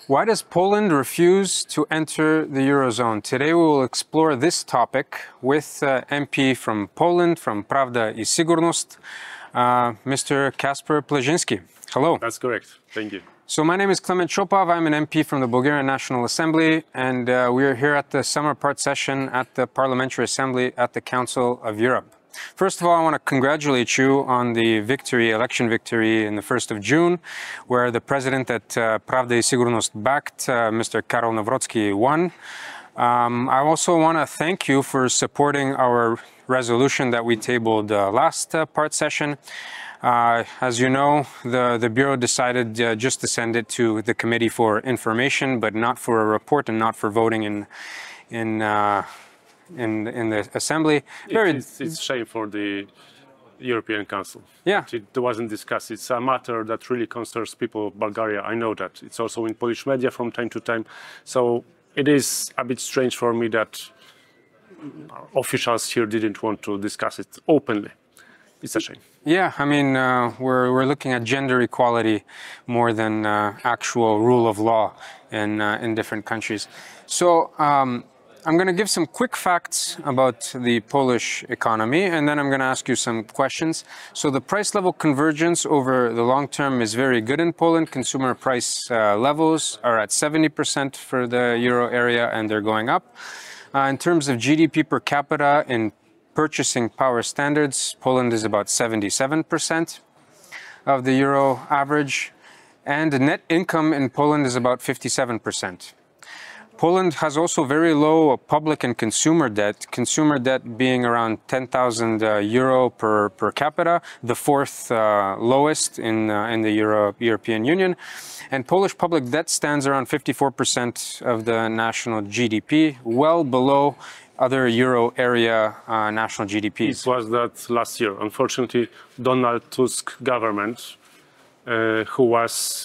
Why does Poland refuse to enter the Eurozone? Today we will explore this topic with MP from Poland, from Prawda I Sigurność, Mr. Kacper Płażyński. Hello. That's correct. Thank you. So my name is Climentem Shopovem. I'm an MP from the Bulgarian National Assembly, and we are here at the summer part session at the Parliamentary Assembly at the Council of Europe. First of all, I want to congratulate you on the victory, election victory in the 1st of June, where the president at Prawda I Sigurność backed, Mr. Karol Nawrocki, won. I also want to thank you for supporting our resolution that we tabled last part session. As you know, the Bureau decided just to send it to the Committee for Information, but not for a report and not for voting in the Assembly. It's a shame for the European Council. Yeah. It wasn't discussed. It's a matter that really concerns people of Bulgaria. I know that. It's also in Polish media from time to time. So it is a bit strange for me that officials here didn't want to discuss it openly. It's a shame. Yeah, I mean, we're looking at gender equality more than actual rule of law in different countries. So I'm going to give some quick facts about the Polish economy, and then I'm going to ask you some questions. So the price level convergence over the long term is very good in Poland. Consumer price levels are at 70% for the euro area, and they're going up. In terms of GDP per capita in purchasing power standards, Poland is about 77% of the euro average, and the net income in Poland is about 57%. Poland has also very low public and consumer debt being around 10,000 euro per capita, the fourth lowest in the European Union. And Polish public debt stands around 54% of the national GDP, well below other euro area national GDPs. It was that last year. Unfortunately, Donald Tusk government, who was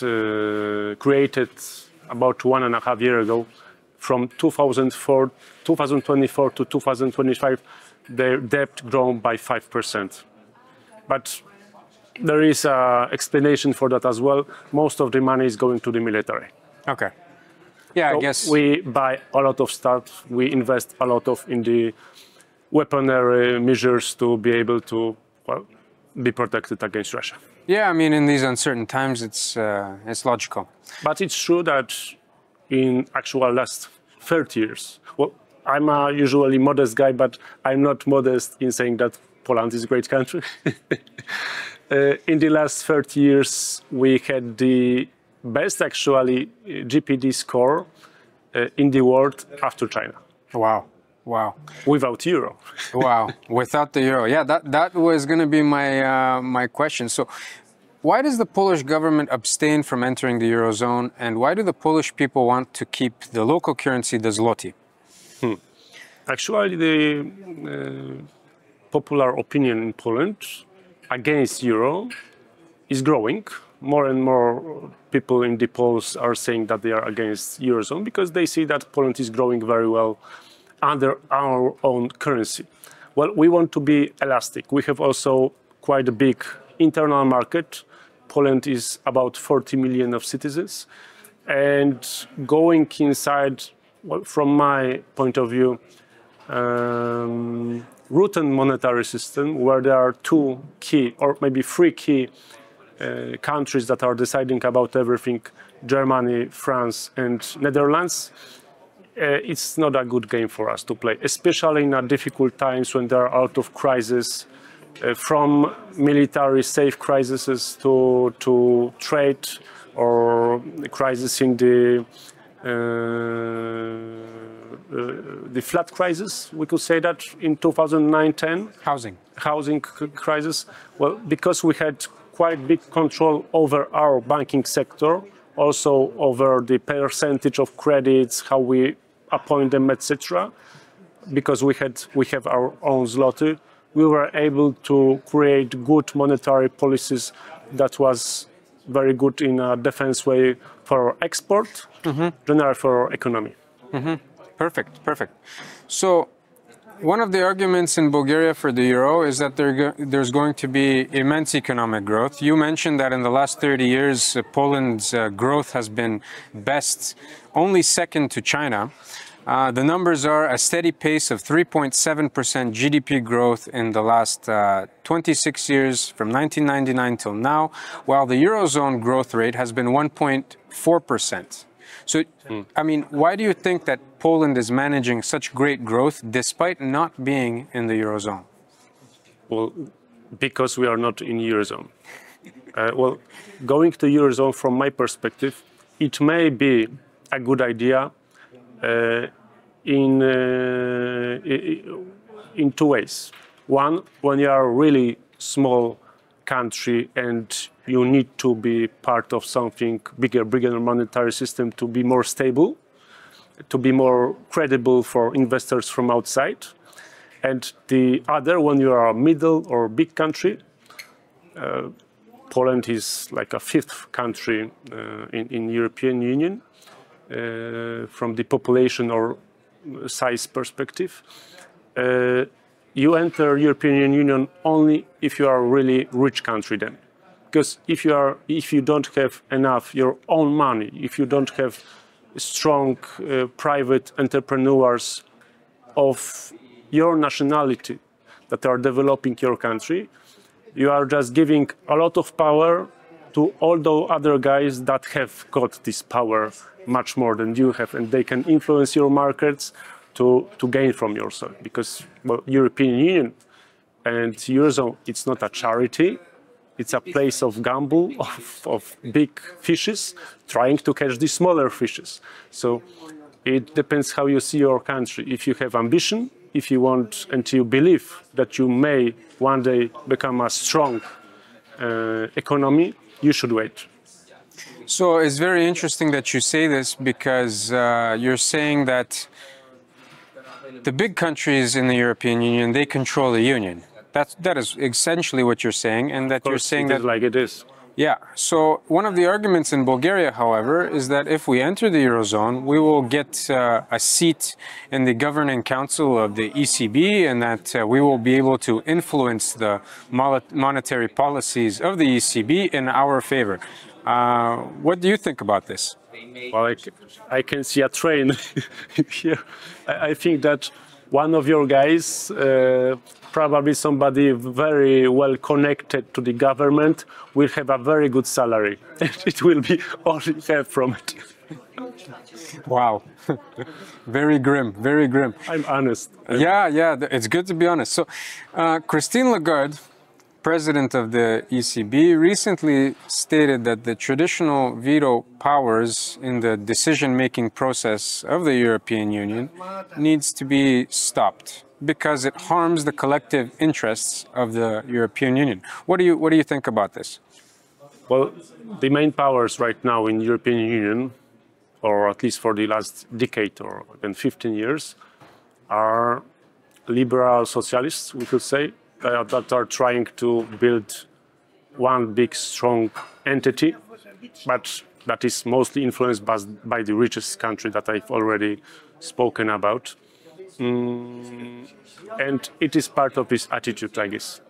created about 1.5 years ago, from 2024 to 2025, their debt grown by 5%. But there is an explanation for that as well. Most of the money is going to the military. Okay. Yeah, so I guess we buy a lot of stuff. We invest a lot in the weaponry measures to be able to, well, be protected against Russia. Yeah, I mean, in these uncertain times, it's logical. But it's true that in actual last 30 years, well, I'm a usually modest guy, but I'm not modest in saying that Poland is a great country. In the last 30 years, we had the best, actually, GPD score in the world after China. Wow. Wow. Without euro. Wow. Without the euro. Yeah, that was going to be my question. So why does the Polish government abstain from entering the Eurozone, and why do the Polish people want to keep the local currency, the zloty? Actually, the popular opinion in Poland against euro is growing. More and more people in the polls are saying that they are against Eurozone because they see that Poland is growing very well under our own currency. Well, we want to be elastic. We have also quite a big internal market. Poland is about 40 million of citizens, and going inside, well, from my point of view, routine monetary system where there are two key or maybe three key countries that are deciding about everything, Germany, France and Netherlands, it's not a good game for us to play, especially in difficult times when there are out of crisis. From military safe crises to trade or crisis in the flood crisis, we could say that in 2009-10. Housing crisis. Well, because we had quite big control over our banking sector, also over the percentage of credits, how we appoint them, etc. Because we have our own zloty, we were able to create good monetary policies that was very good in a defense way for export, generally for economy. Perfect, perfect. So one of the arguments in Bulgaria for the euro is that there's going to be immense economic growth. You mentioned that in the last 30 years, Poland's growth has been best, only second to China. The numbers are a steady pace of 3.7% GDP growth in the last 26 years, from 1999 till now, while the Eurozone growth rate has been 1.4%. So, I mean, why do you think that Poland is managing such great growth despite not being in the Eurozone? Well, because we are not in Eurozone. Well, going to Eurozone, from my perspective, it may be a good idea in two ways. One, when you are a really small country and you need to be part of something bigger monetary system to be more stable, to be more credible for investors from outside. And the other, when you are a middle or big country, Poland is like a fifth country in European Union from the population or size perspective. You enter European Union only if you are a really rich country then. Because if you don't have enough your own money, if you don't have strong private entrepreneurs of your nationality that are developing your country, you are just giving a lot of power to all the other guys that have got this power much more than you have, and they can influence your markets to gain from yourself. Because, well, European Union and Eurozone, it's not a charity. It's a place of gamble, of big fishes, trying to catch the smaller fishes. So it depends how you see your country. If you have ambition, if you want and you believe that you may one day become a strong economy, you should wait. So it's very interesting that you say this, because you're saying that the big countries in the European Union, they control the union. That is essentially what you're saying, and that you're saying that like it is. Yeah. So one of the arguments in Bulgaria, however, is that if we enter the Eurozone, we will get a seat in the governing council of the ECB, and that we will be able to influence the monetary policies of the ECB in our favor. What do you think about this? Well, I can see a train here. I think that one of your guys, probably somebody very well connected to the government, will have a very good salary. It will be all you have from it. Wow. Very grim, very grim. I'm honest. Yeah, it's good to be honest. So, Christine Lagarde, president of the ECB, recently stated that the traditional veto powers in the decision-making process of the European Union needs to be stopped because it harms the collective interests of the European Union. What do you think about this? Well, the main powers right now in European Union, or at least for the last decade or even 15 years, are liberal socialists, we could say, that are trying to build one big, strong entity, but that is mostly influenced by the richest country that I've already spoken about. And it is part of this attitude, I guess.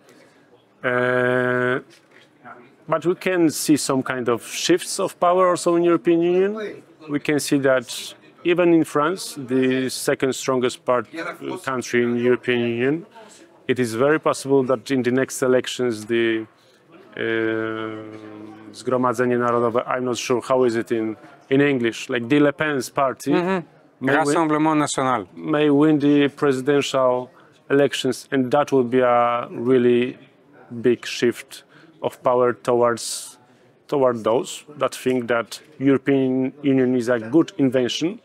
But we can see some kind of shifts of power also in European Union. We can see that even in France, the second strongest country in European Union, it is very possible that in the next elections, the Zgromadzenie Narodowe, I'm not sure how is it in English, like the Le Pen's party, Rassemblement National, may win the presidential elections, and that will be a really big shift of power toward those that think that European Union is a good invention,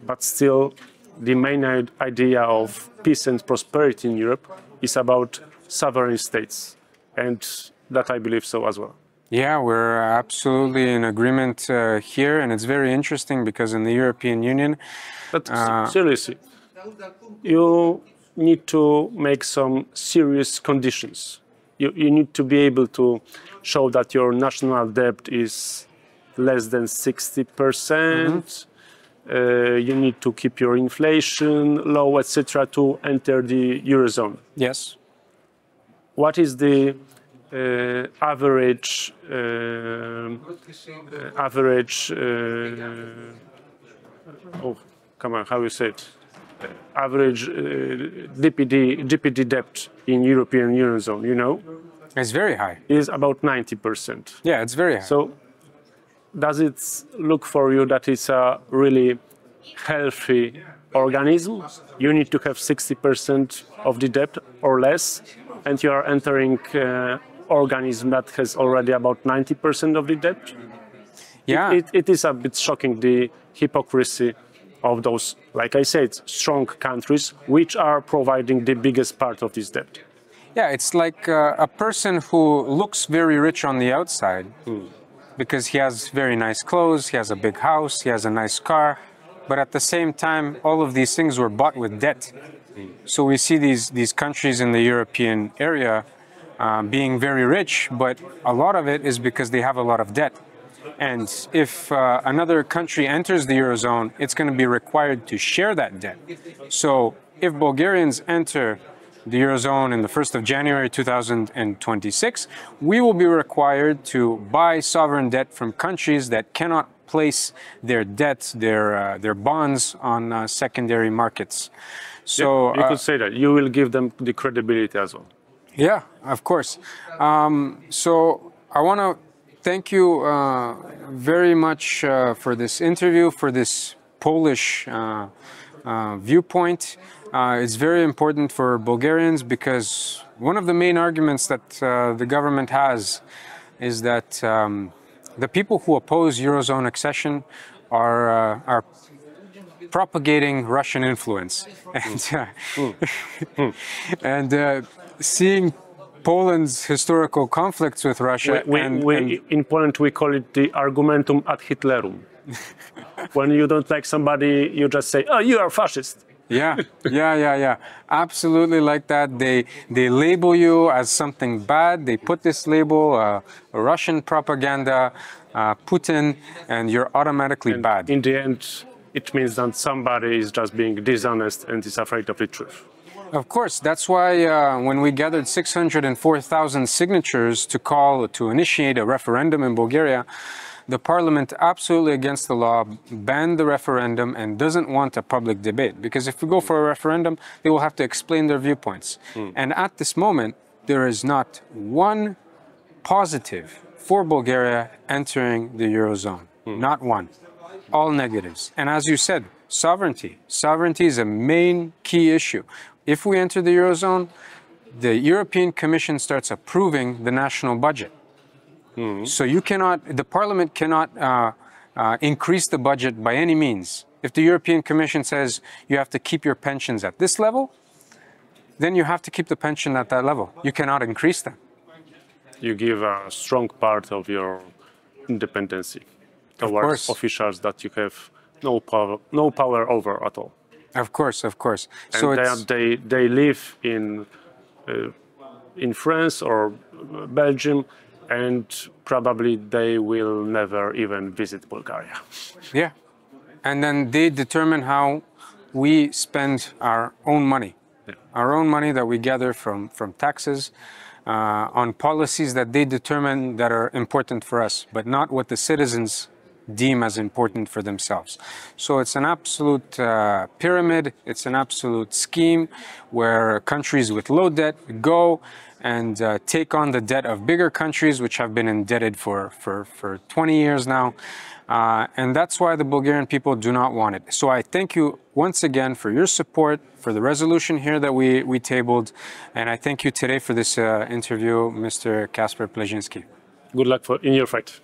but still the main idea of peace and prosperity in Europe is about sovereign states, and that I believe so as well. Yeah, we're absolutely in agreement here, and it's very interesting because in the European Union... But seriously, you need to make some serious conditions. You need to be able to show that your national debt is less than 60%. you need to keep your inflation low, etc., to enter the Eurozone. Yes. What is the average oh, come on, how you say it? Average DPD debt in European Eurozone, you know? It's very high. Is about 90%. Yeah, it's very high. So does it look for you that it's a really healthy organism? You need to have 60% of the debt or less, and you are entering organism that has already about 90% of the debt? Yeah. It is a bit shocking, the hypocrisy of those, like I said, strong countries which are providing the biggest part of this debt. Yeah, it's like a person who looks very rich on the outside because he has very nice clothes, he has a big house, he has a nice car, but at the same time, all of these things were bought with debt. So we see these countries in the European area being very rich, but a lot of it is because they have a lot of debt. And if another country enters the Eurozone, it's going to be required to share that debt. So if Bulgarians enter the Eurozone in the 1st of January 2026, we will be required to buy sovereign debt from countries that cannot place their debts, their bonds on secondary markets. So you could say that. You will give them the credibility as well. Yeah, of course. So I want to thank you very much for this interview, for this Polish viewpoint. It's very important for Bulgarians because one of the main arguments that the government has is that the people who oppose Eurozone accession are propagating Russian influence. And seeing Poland's historical conflicts with Russia. In Poland, we call it the argumentum ad Hitlerum. When you don't like somebody, you just say, oh, you are fascist. Yeah. Absolutely like that. They label you as something bad. They put this label, Russian propaganda, Putin, and you're automatically bad. In the end, it means that somebody is just being dishonest and is afraid of the truth. Of course, that's why when we gathered 604,000 signatures to initiate a referendum in Bulgaria, the parliament, absolutely against the law, banned the referendum and doesn't want a public debate. Because if we go for a referendum, they will have to explain their viewpoints. And at this moment, there is not one positive for Bulgaria entering the Eurozone. Not one. All negatives. And as you said, sovereignty. Sovereignty is a main key issue. If we enter the Eurozone, the European Commission starts approving the national budget. So the parliament cannot increase the budget by any means. If the European Commission says you have to keep your pensions at this level, then you have to keep the pension at that level. You cannot increase them. You give a strong part of your independence towards officials that you have no power over at all. Of course. And So they live in France or Belgium, and probably they will never even visit Bulgaria. Yeah. And then they determine how we spend our own money. Yeah. Our own money that we gather from taxes on policies that they determine that are important for us, but not what the citizens deem as important for themselves. So it's an absolute pyramid, it's an absolute scheme where countries with low debt go and take on the debt of bigger countries which have been indebted for 20 years now. And that's why the Bulgarian people do not want it. So I thank you once again for your support, for the resolution here that we tabled. And I thank you today for this interview, Mr. Kacper Płażyński. Good luck in your fight.